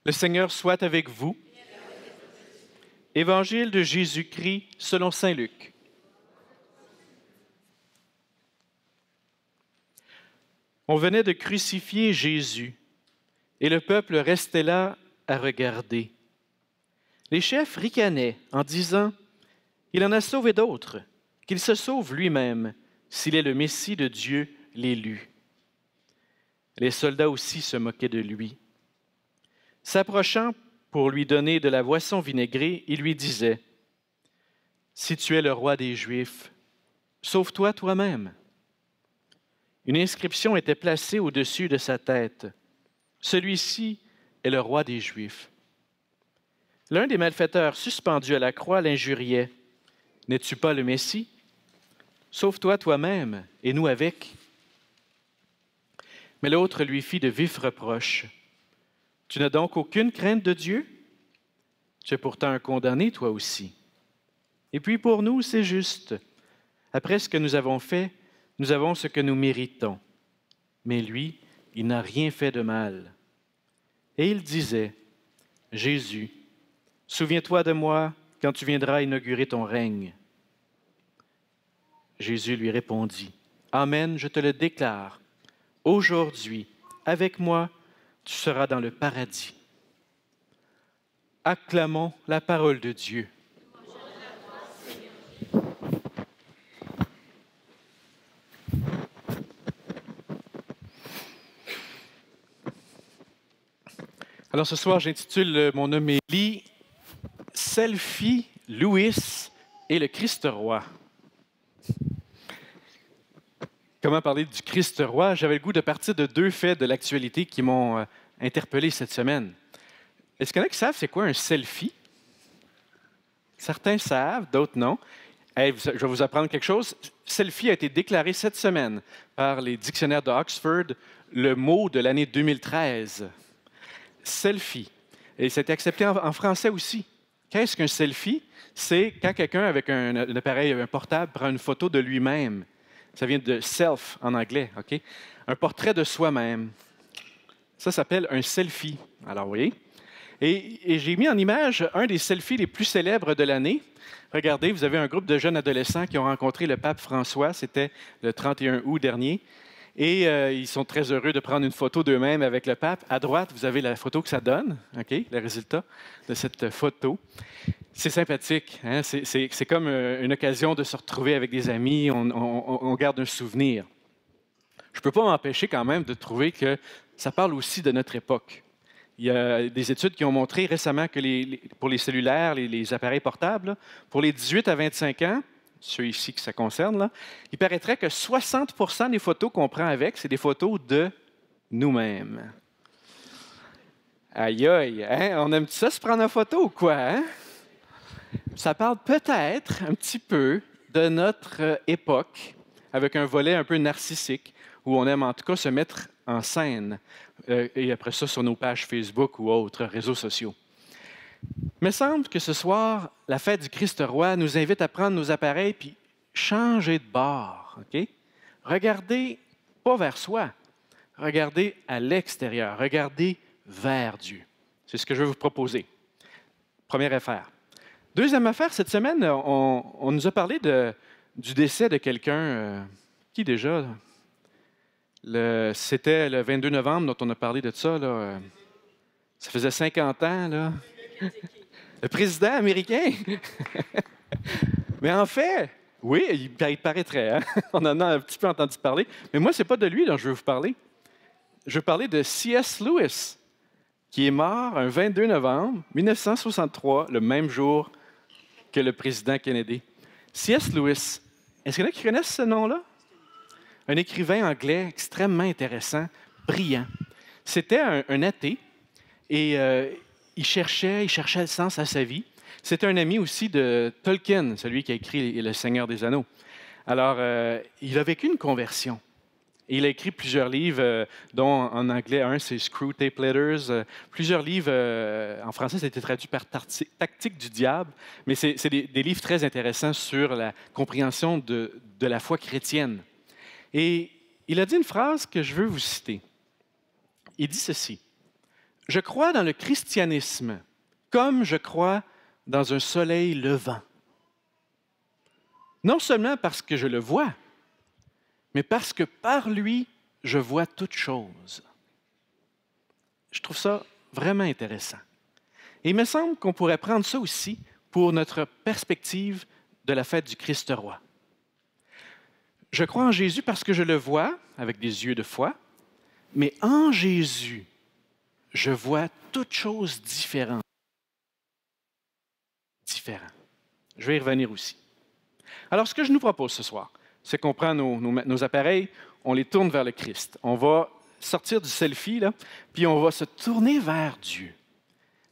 Le Seigneur soit avec vous. Évangile de Jésus-Christ selon saint Luc. On venait de crucifier Jésus et le peuple restait là à regarder. Les chefs ricanaient en disant « Il en a sauvé d'autres, qu'il se sauve lui-même, s'il est le Messie de Dieu, l'élu. » Les soldats aussi se moquaient de lui. S'approchant pour lui donner de la boisson vinaigrée, il lui disait « Si tu es le roi des Juifs, sauve-toi toi-même. » Une inscription était placée au-dessus de sa tête. « Celui-ci est le roi des Juifs. » L'un des malfaiteurs suspendus à la croix l'injuriait. « N'es-tu pas le Messie? Sauve-toi toi-même et nous avec. » Mais l'autre lui fit de vifs reproches. « Tu n'as donc aucune crainte de Dieu? Tu es pourtant un condamné, toi aussi. Et puis pour nous, c'est juste. Après ce que nous avons fait, nous avons ce que nous méritons. Mais lui, il n'a rien fait de mal. » Et il disait, « Jésus, souviens-toi de moi quand tu viendras inaugurer ton règne. » Jésus lui répondit, « Amen, je te le déclare. Aujourd'hui, avec moi, tu seras dans le paradis. » Acclamons la parole de Dieu. Alors ce soir, j'intitule mon homélie « Selfie, Louis et le Christ roi ». Comment parler du Christ roi? J'avais le goût de partir de deux faits de l'actualité qui m'ont interpellé cette semaine. Est-ce qu'il y en a qui savent c'est quoi un selfie? Certains savent, d'autres non. Hey, je vais vous apprendre quelque chose. Selfie a été déclaré cette semaine par les dictionnaires d'Oxford le mot de l'année 2013. Selfie. Et c'est accepté en français aussi. Qu'est-ce qu'un selfie? C'est quand quelqu'un avec un appareil, un portable, prend une photo de lui-même. Ça vient de self en anglais, OK? Un portrait de soi-même. Ça s'appelle un selfie. Alors, vous voyez? Et j'ai mis en image un des selfies les plus célèbres de l'année. Regardez, vous avez un groupe de jeunes adolescents qui ont rencontré le pape François. C'était le 31 août dernier. Et ils sont très heureux de prendre une photo d'eux-mêmes avec le pape. À droite, vous avez la photo que ça donne, OK? Le résultat de cette photo. C'est sympathique. Hein? C'est comme une occasion de se retrouver avec des amis. On garde un souvenir. Je ne peux pas m'empêcher quand même de trouver que ça parle aussi de notre époque. Il y a des études qui ont montré récemment que pour les cellulaires, les appareils portables, pour les 18 à 25 ans, ceux ici que ça concerne, là, il paraîtrait que 60 % des photos qu'on prend avec, c'est des photos de nous-mêmes. Aïe, aïe, hein? On aime ça se prendre en photo ou quoi? Hein? Ça parle peut-être un petit peu de notre époque, avec un volet un peu narcissique, où on aime en tout cas se mettre en scène, et après ça sur nos pages Facebook ou autres réseaux sociaux. Il me semble que ce soir, la fête du Christ roi nous invite à prendre nos appareils puis changer de bord. OK? Regardez pas vers soi, regardez à l'extérieur, regardez vers Dieu. C'est ce que je vais vous proposer. Première affaire. Deuxième affaire, cette semaine, on nous a parlé du décès de quelqu'un. Qui déjà? C'était le 22 novembre dont on a parlé de ça. Là. Ça faisait 50 ans. Là. Le président américain. Mais en fait, oui, il paraîtrait. Hein? On en a un petit peu entendu parler. Mais moi, ce n'est pas de lui dont je veux vous parler. Je veux parler de C.S. Lewis, qui est mort un 22 novembre 1963, le même jour que le président Kennedy. C.S. Lewis, est-ce qu'il y en a qui connaissent ce nom-là? Un écrivain anglais extrêmement intéressant, brillant. C'était un athée et il cherchait le sens à sa vie. C'était un ami aussi de Tolkien, celui qui a écrit Le Seigneur des Anneaux. Alors, il a vécu une conversion. Et il a écrit plusieurs livres, dont en anglais, un, c'est Screw Tape Letters. Plusieurs livres, en français, ça a été traduit par Tactique du diable. Mais c'est des livres très intéressants sur la compréhension de la foi chrétienne. Et il a dit une phrase que je veux vous citer. Il dit ceci. « Je crois dans le christianisme comme je crois dans un soleil levant. Non seulement parce que je le vois, mais parce que par lui, je vois toutes choses. Je trouve ça vraiment intéressant. Et il me semble qu'on pourrait prendre ça aussi pour notre perspective de la fête du Christ roi. Je crois en Jésus parce que je le vois avec des yeux de foi, mais en Jésus, je vois toutes choses différentes. Je vais y revenir aussi. Alors, ce que je nous propose ce soir, c'est qu'on prend nos appareils, on les tourne vers le Christ. On va sortir du selfie, là, puis on va se tourner vers Dieu.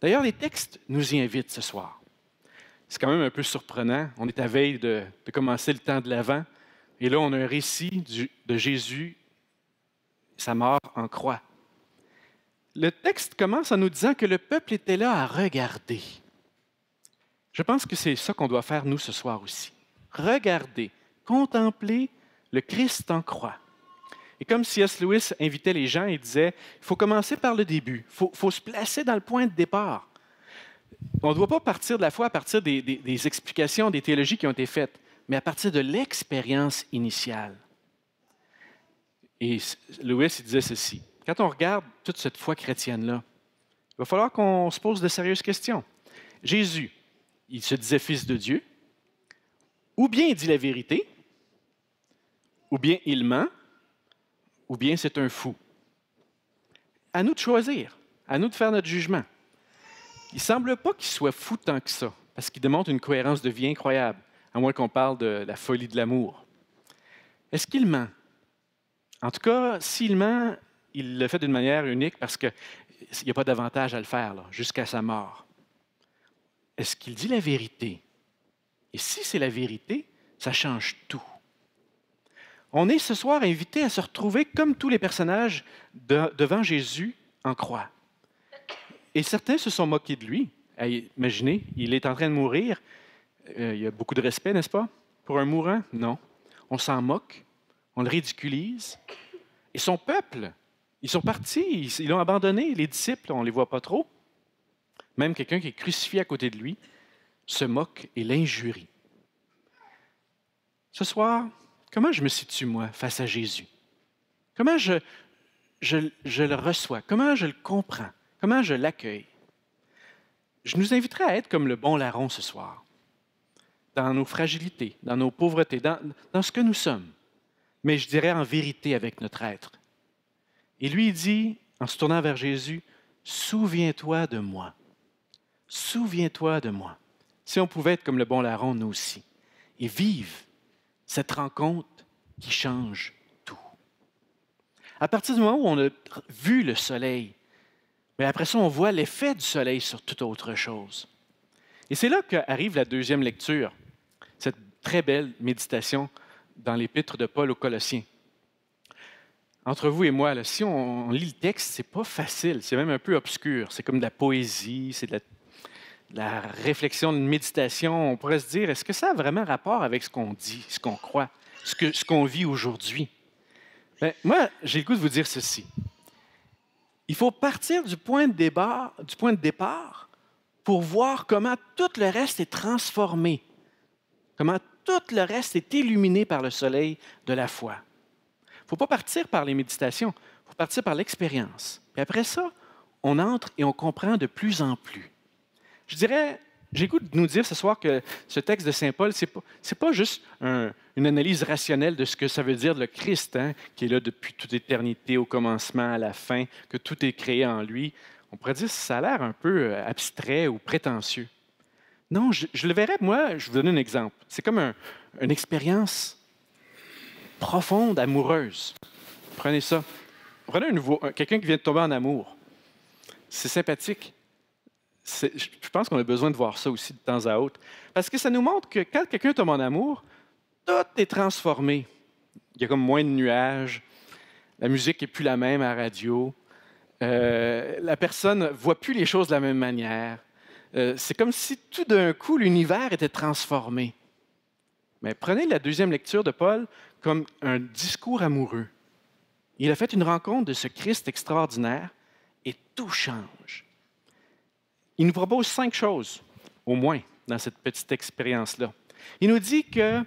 D'ailleurs, les textes nous y invitent ce soir. C'est quand même un peu surprenant. On est à veille de commencer le temps de l'Avent, et là, on a un récit de Jésus, sa mort en croix. Le texte commence en nous disant que le peuple était là à regarder. Je pense que c'est ça qu'on doit faire, nous, ce soir aussi. Regarder, contempler le Christ en croix. Et comme C.S. Lewis invitait les gens, il disait, il faut commencer par le début, il faut se placer dans le point de départ. On ne doit pas partir de la foi à partir des explications, des théologies qui ont été faites, mais à partir de l'expérience initiale. Et Lewis, il disait ceci, quand on regarde toute cette foi chrétienne-là, il va falloir qu'on se pose de sérieuses questions. Jésus, il se disait fils de Dieu, ou bien il dit la vérité, ou bien il ment, ou bien c'est un fou. À nous de choisir, à nous de faire notre jugement. Il ne semble pas qu'il soit fou tant que ça, parce qu'il démontre une cohérence de vie incroyable, à moins qu'on parle de la folie de l'amour. Est-ce qu'il ment? En tout cas, s'il ment, il le fait d'une manière unique parce qu'il n'y a pas d'avantage à le faire, là, jusqu'à sa mort. Est-ce qu'il dit la vérité? Et si c'est la vérité, ça change tout. On est ce soir invités à se retrouver comme tous les personnages devant Jésus en croix. Et certains se sont moqués de lui. Imaginez, il est en train de mourir. Il y a beaucoup de respect, n'est-ce pas? Pour un mourant? Non. On s'en moque, on le ridiculise. Et son peuple, ils sont partis, ils l'ont abandonné. Les disciples, on ne les voit pas trop. Même quelqu'un qui est crucifié à côté de lui se moque et l'injurie. Ce soir, comment je me situe, moi, face à Jésus? Comment je le reçois? Comment je le comprends? Comment je l'accueille? Je nous inviterai à être comme le bon larron ce soir, dans nos fragilités, dans nos pauvretés, dans ce que nous sommes, mais je dirais en vérité avec notre être. Et lui, il dit, en se tournant vers Jésus, « Souviens-toi de moi. Souviens-toi de moi. » Si on pouvait être comme le bon larron, nous aussi, et vivre cette rencontre qui change tout. À partir du moment où on a vu le soleil, mais après ça, on voit l'effet du soleil sur toute autre chose. Et c'est là qu'arrive la deuxième lecture, cette très belle méditation dans l'épître de Paul aux Colossiens. Entre vous et moi, là, si on lit le texte, c'est pas facile, c'est même un peu obscur. C'est comme de la poésie, c'est de la réflexion, une méditation. On pourrait se dire, est-ce que ça a vraiment rapport avec ce qu'on dit, ce qu'on croit, ce qu'on vit aujourd'hui? Bien, moi, j'ai le goût de vous dire ceci. Il faut partir du point de départ pour voir comment tout le reste est transformé, comment tout le reste est illuminé par le soleil de la foi. Il ne faut pas partir par les méditations, il faut partir par l'expérience. Puis après ça, on entre et on comprend de plus en plus. Je dirais, j'ai le goût de nous dire ce soir que ce texte de Saint Paul, ce n'est pas juste une analyse rationnelle de ce que ça veut dire le Christ, hein, qui est là depuis toute éternité, au commencement, à la fin, que tout est créé en lui. On pourrait dire que ça a l'air un peu abstrait ou prétentieux. Non, je le verrais, moi, je vous donne un exemple. C'est comme une expérience profonde, amoureuse. Prenez ça. Prenez quelqu'un qui vient de tomber en amour. C'est sympathique. Je pense qu'on a besoin de voir ça aussi de temps à autre. Parce que ça nous montre que quand quelqu'un tombe en amour, tout est transformé. Il y a comme moins de nuages, la musique n'est plus la même à la radio, la personne ne voit plus les choses de la même manière. C'est comme si tout d'un coup, l'univers était transformé. Mais prenez la deuxième lecture de Paul comme un discours amoureux. Il a fait une rencontre de ce Christ extraordinaire et tout change. Il nous propose 5 choses, au moins, dans cette petite expérience-là. Il nous dit que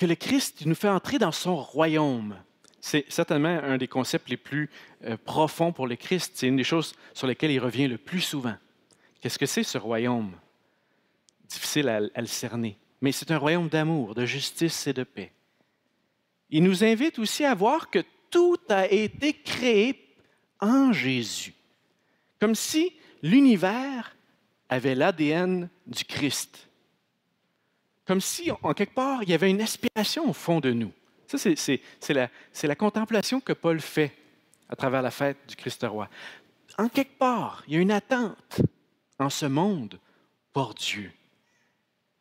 le Christ nous fait entrer dans son royaume. C'est certainement un des concepts les plus profonds pour le Christ. C'est une des choses sur lesquelles il revient le plus souvent. Qu'est-ce que c'est ce royaume? Difficile à le cerner. Mais c'est un royaume d'amour, de justice et de paix. Il nous invite aussi à voir que tout a été créé en Jésus. Comme si l'univers avait l'ADN du Christ. Comme si, en quelque part, il y avait une aspiration au fond de nous. Ça, c'est la contemplation que Paul fait à travers la fête du Christ roi. En quelque part, il y a une attente en ce monde pour Dieu.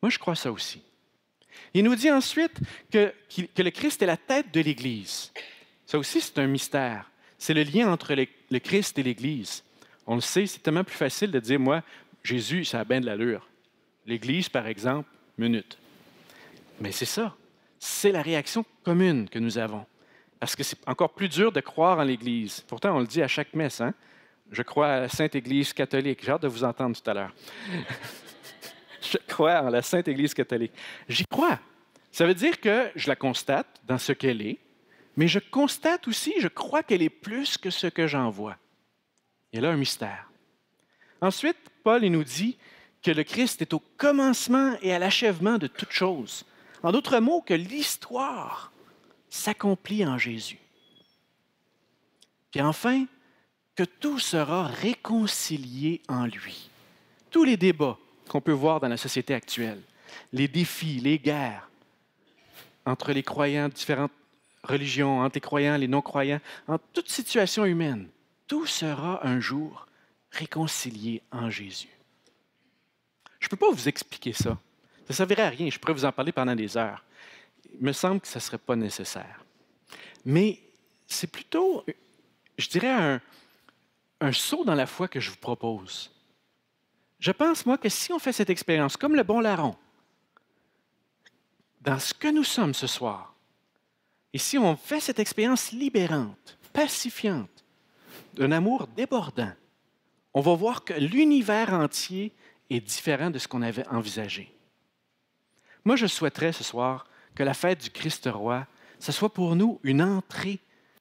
Moi, je crois ça aussi. Il nous dit ensuite que le Christ est la tête de l'Église. Ça aussi, c'est un mystère. C'est le lien entre le Christ et l'Église. On le sait, c'est tellement plus facile de dire, moi, Jésus, ça a bien de l'allure. L'Église, par exemple, minute. Mais c'est ça. C'est la réaction commune que nous avons. Parce que c'est encore plus dur de croire en l'Église. Pourtant, on le dit à chaque messe. Hein? Je crois à la Sainte Église catholique. J'ai hâte de vous entendre tout à l'heure. Je crois en la Sainte Église catholique. J'y crois. Ça veut dire que je la constate dans ce qu'elle est, mais je constate aussi, je crois qu'elle est plus que ce que j'en vois. Il y a là un mystère. Ensuite, Paul il nous dit que le Christ est au commencement et à l'achèvement de toutes choses. En d'autres mots, que l'histoire s'accomplit en Jésus. Puis enfin, que tout sera réconcilié en lui. Tous les débats qu'on peut voir dans la société actuelle, les défis, les guerres entre les croyants de différentes religions, entre les croyants et les non-croyants, en toute situation humaine, tout sera un jour réconcilié en Jésus. Je ne peux pas vous expliquer ça. Ça ne servirait à rien. Je pourrais vous en parler pendant des heures. Il me semble que ça ne serait pas nécessaire. Mais c'est plutôt, je dirais, un saut dans la foi que je vous propose. Je pense, moi, que si on fait cette expérience, comme le bon larron, dans ce que nous sommes ce soir, et si on fait cette expérience libérante, pacifiante, d'un amour débordant, on va voir que l'univers entier est différent de ce qu'on avait envisagé. Moi, je souhaiterais ce soir que la fête du Christ roi, ce soit pour nous une entrée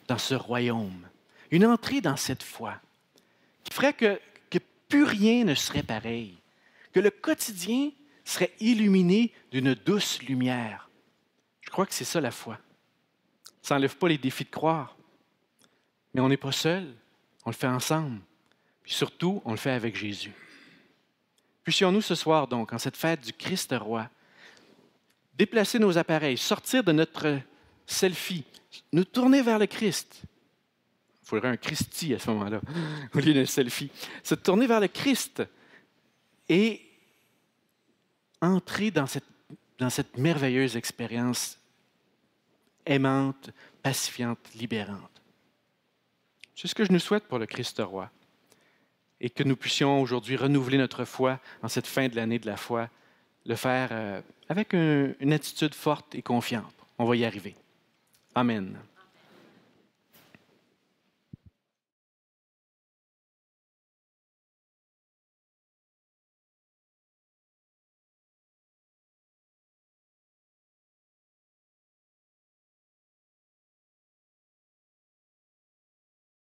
dans ce royaume, une entrée dans cette foi, qui ferait que plus rien ne serait pareil, que le quotidien serait illuminé d'une douce lumière. Je crois que c'est ça la foi. Ça n'enlève pas les défis de croire, mais on n'est pas seul, on le fait ensemble. Puis surtout, on le fait avec Jésus. Puissions-nous ce soir donc, en cette fête du Christ roi, déplacer nos appareils, sortir de notre selfie, nous tourner vers le Christ. Il faudrait un Christi à ce moment-là, au lieu d'un selfie. Se tourner vers le Christ et entrer dans cette merveilleuse expérience aimante, pacifiante, libérante. C'est ce que je nous souhaite pour le Christ roi. Et que nous puissions aujourd'hui renouveler notre foi en cette fin de l'année de la foi, le faire avec une attitude forte et confiante. On va y arriver. Amen.